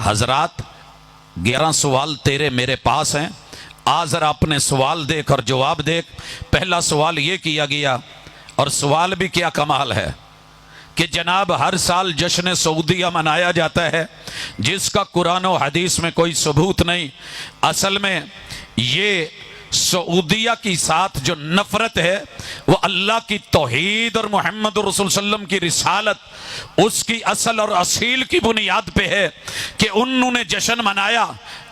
حضرات 11 سوال تیرے میرے پاس ہیں، آ ذرا اپنے سوال دیکھ اور جواب دیکھ۔ پہلا سوال یہ کیا گیا، اور سوال بھی کیا کمال ہے کہ جناب ہر سال جشن سعودیہ منایا جاتا ہے جس کا قرآن و حدیث میں کوئی ثبوت نہیں۔ اصل میں یہ سعودیہ کی ساتھ جو نفرت ہے وہ اللہ کی توحید اور محمد رسول صلی اللہ علیہ وسلم کی رسالت اس کی اصل اور اصیل کی بنیاد پہ ہے کہ انہوں نے جشن منایا۔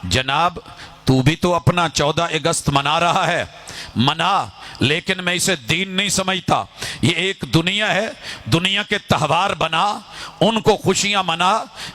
جناب تو بھی تو اپنا 14 اگست منا رہا ہے، منا، لیکن میں اسے دین نہیں سمجھتا۔ یہ ایک دنیا ہے، دنیا کے تہوار بنا، ان کو خوشیاں منا،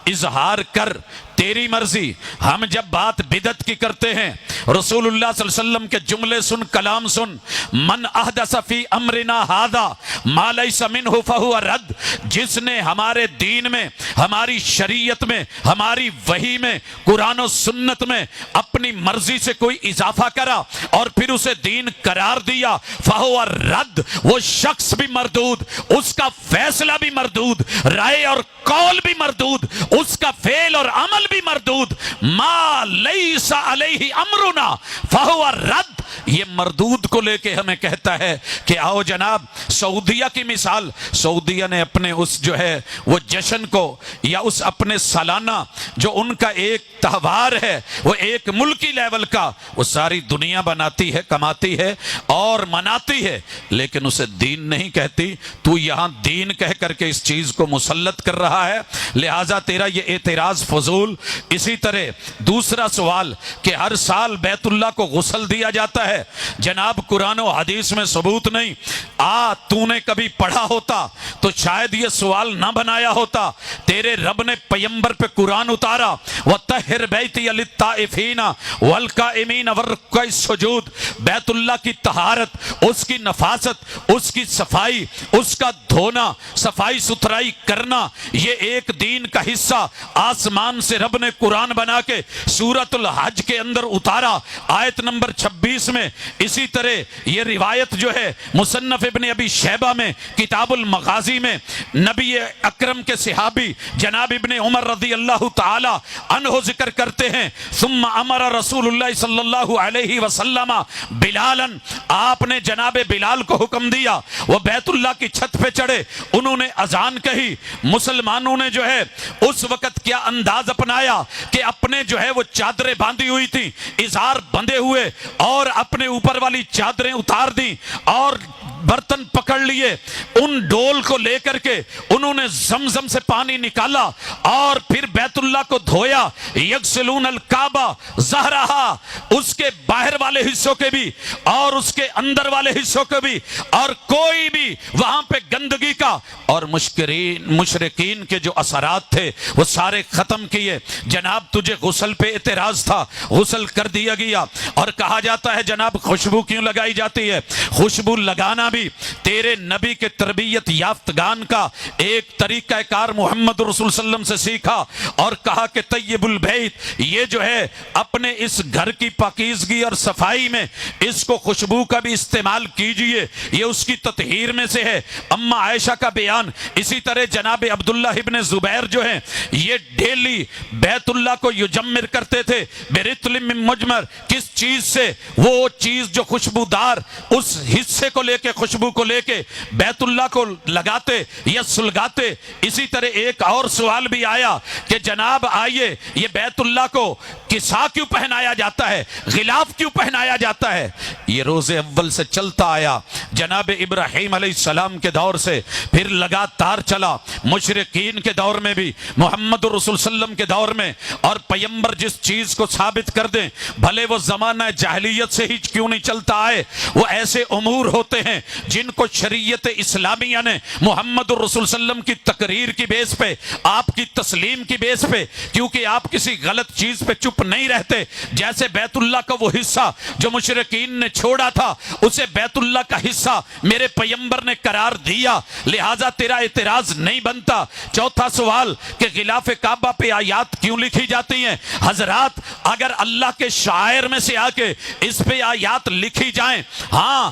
اظہار کر، تیری مرضی۔ ہم جب بات بدعت کی کرتے ہیں، رسول اللہ صلی اللہ علیہ وسلم کے جملے سن، کلام سن، من احدث فی امرنا ھذا ما لیس منہ فہو رد، جس نے ہمارے دین میں، ہماری شریعت میں، ہماری وحی میں، قرآن و سنت میں اپنی مرضی سے کوئی اضافہ کرا اور پھر اسے دین قرار دیا، فہو رد، وہ شخص بھی مردود، اس کا فیصلہ بھی مردود، رائے اور قول بھی مردود، اس کا فعل اور عمل بھی مردود۔ ما لیس علیہ امرنا فہو رد، یہ مردود کو لے کے ہمیں کہتا ہے کہ آؤ جناب سعودیہ کی مثال، سعودیہ نے اپنے اس جو ہے وہ جشن کو یا اس اپنے سالانہ جو ان کا ایک تہوار ہے وہ ایک ملکی لیول کا، وہ ساری دنیا بناتی ہے، کماتی ہے اور مناتی ہے، لیکن اسے دین نہیں کہتی۔ تو یہاں دین کہہ کر کے اس چیز کو مسلط کر رہا ہے، لہٰذا تیرا یہ اعتراض فضول۔ اسی طرح دوسرا سوال کہ ہر سال بیت اللہ کو غسل دیا جاتا ہے، جناب قرآن و حدیث میں ثبوت نہیں۔ تو نے کبھی پڑھا ہوتا تو شاید یہ سوال نہ بنایا ہوتا۔ تیرے رب نے پیمبر پہ قرآن اتارا، وَطَهِّرْ بَيْتِيَ لِلطَّائِفِينَ وَالْقَائِمِينَ وَالرُّكَّعِ السُّجُودِ، بیت اللہ کی طہارت، اس کی نفاست، اس کی صفائی، اس کا دھونا، صفائی ستھرائی کرنا، یہ ایک دین کا حصہ۔ آسمان سے رب نے قرآن بنا کے سورۃ الحج کے اندر اتارا، آیت نمبر 26 میں۔ اسی طرح یہ روایت جو ہے مصنف ابن ابی شیبہ میں، کتاب المغازی میں، نبی اکرم کے صحابی جناب ابن عمر رضی اللہ تعالی عنہ ذکر کرتے ہیں، ثم امر رسول اللہ صلی اللہ علیہ وسلم بلالا، آپ نے جناب بلال کو حکم دیا، وہ بیت اللہ کی چھت پہ چڑھے، انہوں نے اذان کہی۔ مسلمانوں نے جو ہے اس وقت کیا انداز اپنایا کہ اپنے جو ہے وہ چادریں باندھی ہوئی تھی، ازار بندھے ہوئے، اور اپنے اوپر والی چادریں اتار دی اور برتن پکڑ لیے، ان ڈول کو لے کر کے انہوں نے زمزم سے پانی نکالا اور پھر بیت اللہ کو دھویا۔ یغسلون الکعبہ ظہرہا، اس کے باہر والے حصوں کے بھی اور اس کے اندر والے حصوں کے بھی، اور کوئی بھی وہاں پہ گندگی کا اور مشرکین کے جو اثرات تھے وہ سارے ختم کیے۔ جناب تجھے غسل پہ اعتراض تھا، غسل کر دیا گیا، اور کہا جاتا ہے جناب خوشبو کیوں لگائی جاتی ہے؟ خوشبو لگانا بھی تیرے نبی کے تربیت یافتگان کا ایک طریقہ کار محمد رسول صلی اللہ علیہ وسلم سے سیکھا، اور کہا کہ طیب البیت، یہ جو ہے اپنے اس گھر کی پاکیزگی اور صفائی میں اس کو خوشبو کا بھی استعمال کیجئے، یہ اس کی تطہیر میں سے ہے۔ اما عائشہ کا بیان۔ اسی طرح جناب عبداللہ ابن زبیر جو ہیں یہ ڈیلی بیت اللہ کو یجمر کرتے تھے برطل من مجمر، کس چیز سے؟ وہ چیز جو خوشبودار، اس حصے کو لے کے، خوشبو کو لے کے بیت اللہ کو لگاتے یا سلگاتے۔ اسی طرح ایک اور سوال بھی آیا کہ جناب آئیے یہ بیت اللہ کو کسا کیوں پہنایا جاتا ہے، غلاف کیوں پہنایا جاتا ہے؟ یہ روز اول سے چلتا آیا، جناب ابراہیم علیہ السلام کے دور سے، پھر لگاتار چلا، مشرقین کے دور میں بھی، محمد رسول صلی اللہ علیہ وسلم کے دور میں، اور پیمبر جس چیز کو ثابت کر دیں، بھلے وہ زمانہ جاہلیت سے ہی کیوں نہیں چلتا آئے، وہ ایسے امور ہوتے ہیں جن کو شریعت اسلامیہ نے محمد الرسول صلی اللہ علیہ وسلم کی تقریر کی بیس پہ، آپ کی تسلیم کی بیس پہ، کیونکہ آپ کسی غلط چیز پہ چپ نہیں رہتے، جیسے بیت اللہ کا وہ حصہ جو مشرکین نے چھوڑا تھا اسے بیت اللہ کا حصہ میرے پیمبر نے قرار دیا، لہٰذا تیرا اعتراض نہیں بنتا۔ چوتھا سوال کہ غلاف کعبہ پہ آیات کیوں لکھی جاتی ہیں؟ حضرات اگر اللہ کے شاعر میں سے آ کے اس پہ آیات لکھی جائیں، ہاں